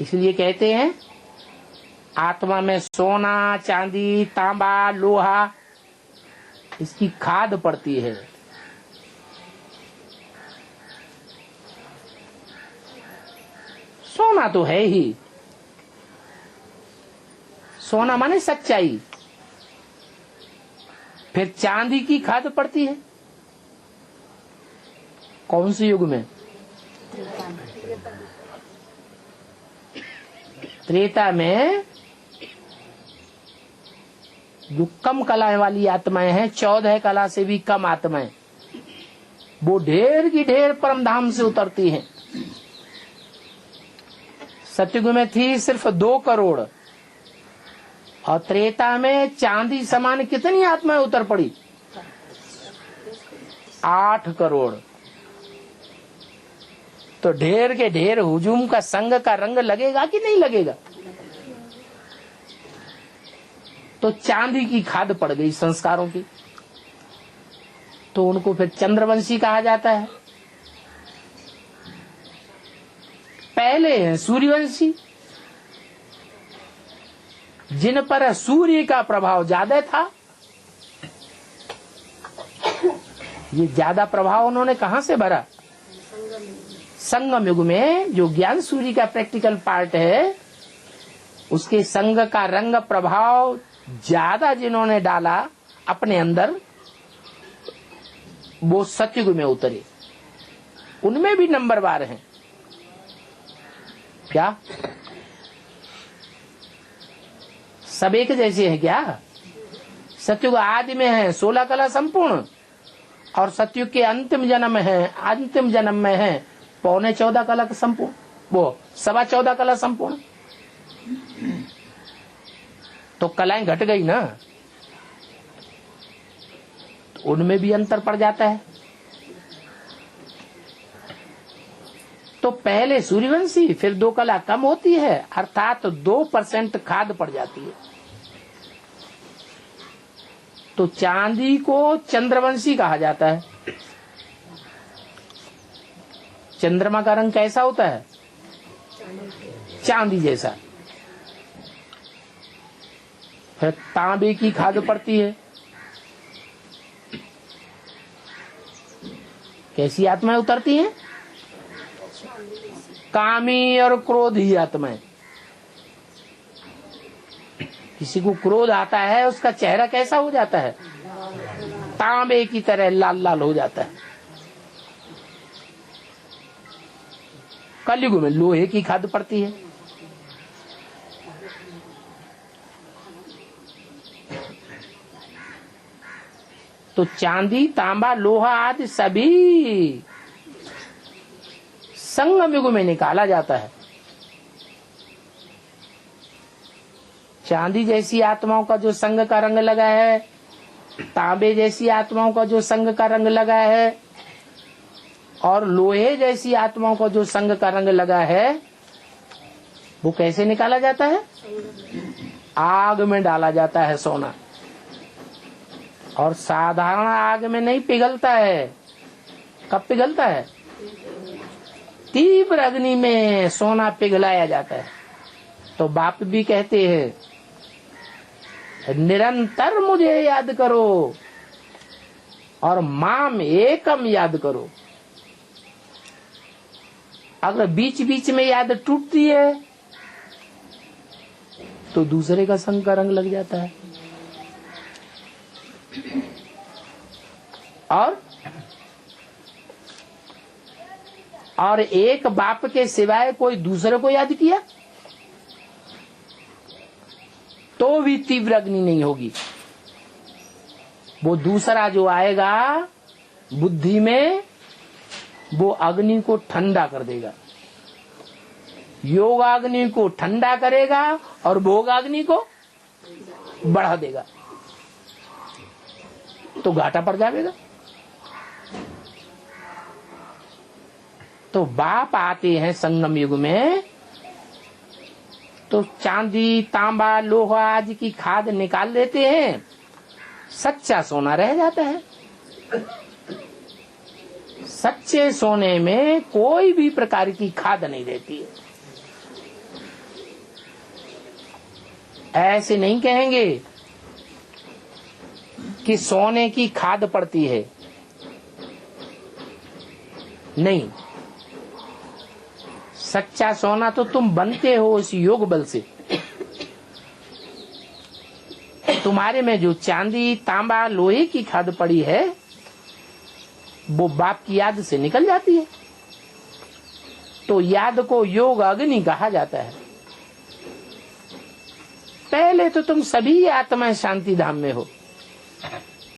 इसलिए कहते हैं आत्मा में सोना, चांदी, तांबा, लोहा, इसकी खाद पड़ती है। सोना तो है ही, सोना माने सच्चाई। फिर चांदी की खाद पड़ती है कौन से युग में? त्रेता में। जो कम कलाएं वाली आत्माएं हैं, 14 कला से भी कम आत्माएं, वो ढेर की ढेर परम धाम से उतरती हैं। सतयुग में थी सिर्फ 2 करोड़, और त्रेता में चांदी समान कितनी आत्माएं उतर पड़ी? 8 करोड़। तो ढेर के ढेर हुजूम का संग का रंग लगेगा कि नहीं लगेगा? तो चांदी की खाद पड़ गई संस्कारों की, तो उनको फिर चंद्रवंशी कहा जाता है। पहले हैं सूर्यवंशी, जिन पर सूर्य का प्रभाव ज्यादा था। ये ज्यादा प्रभाव उन्होंने कहां से भरा? संगम युग में जो ज्ञान सूर्य का प्रैक्टिकल पार्ट है, उसके संग का रंग प्रभाव ज्यादा जिन्होंने डाला अपने अंदर, वो सतयुग में उतरे। उनमें भी नंबरवार हैं क्या? सब एक जैसे हैं क्या? सतयुग आदि में है 16 कला संपूर्ण, और सतयुग के अंतिम जन्म में है 14.25 कला संपूर्ण, वो 14.25 कला संपूर्ण। तो कलाएं घट गई ना, तो उनमें भी अंतर पड़ जाता है। तो पहले सूर्यवंशी, फिर 2 कला कम होती है, अर्थात 2% खाद पड़ जाती है। तो चांदी को चंद्रवंशी कहा जाता है। चंद्रमा का रंग कैसा होता है? चांदी जैसा। फिर तांबे की खाद पड़ती है। कैसी आत्माएं उतरती हैं? कामी और क्रोधी आत्माएं। किसी को क्रोध आता है, उसका चेहरा कैसा हो जाता है? तांबे की तरह लाल लाल हो जाता है। कलयुग में लोहे की खाद पड़ती है। तो चांदी, तांबा, लोहा आदि सभी संगम युग में निकाला जाता है। चांदी जैसी आत्माओं का जो संग का रंग लगा है, तांबे जैसी आत्माओं का जो संग का रंग लगा है, और लोहे जैसी आत्माओं का जो संग का रंग लगा है, वो कैसे निकाला जाता है? आग में डाला जाता है सोना। और साधारण आग में नहीं पिघलता है। कब पिघलता है? तीव्र अग्नि में सोना पिघलाया जाता है। तो बाप भी कहते हैं निरंतर मुझे याद करो और माम एकम याद करो। अगर बीच बीच में याद टूटती है तो दूसरे का संग का रंग लग जाता है। और एक बाप के सिवाय कोई दूसरे को याद किया तो भी तीव्र अग्नि नहीं होगी। वो दूसरा जो आएगा बुद्धि में, वो अग्नि को ठंडा कर देगा। योगाग्नि को ठंडा करेगा और भोगाग्नि को बढ़ा देगा, तो घाटा पड़ जाएगा। तो बाप आते हैं संगम युग में, तो चांदी, तांबा, लोहा आदि की खाद निकाल देते हैं, सच्चा सोना रह जाता है। सच्चे सोने में कोई भी प्रकार की खाद नहीं रहती है। ऐसे नहीं कहेंगे कि सोने की खाद पड़ती है, नहीं। सच्चा सोना तो तुम बनते हो इस योग बल से। तुम्हारे में जो चांदी, तांबा, लोहे की खाद पड़ी है वो बाप की याद से निकल जाती है। तो याद को योग अग्नि कहा जाता है। पहले तो तुम सभी आत्माएं शांति धाम में हो,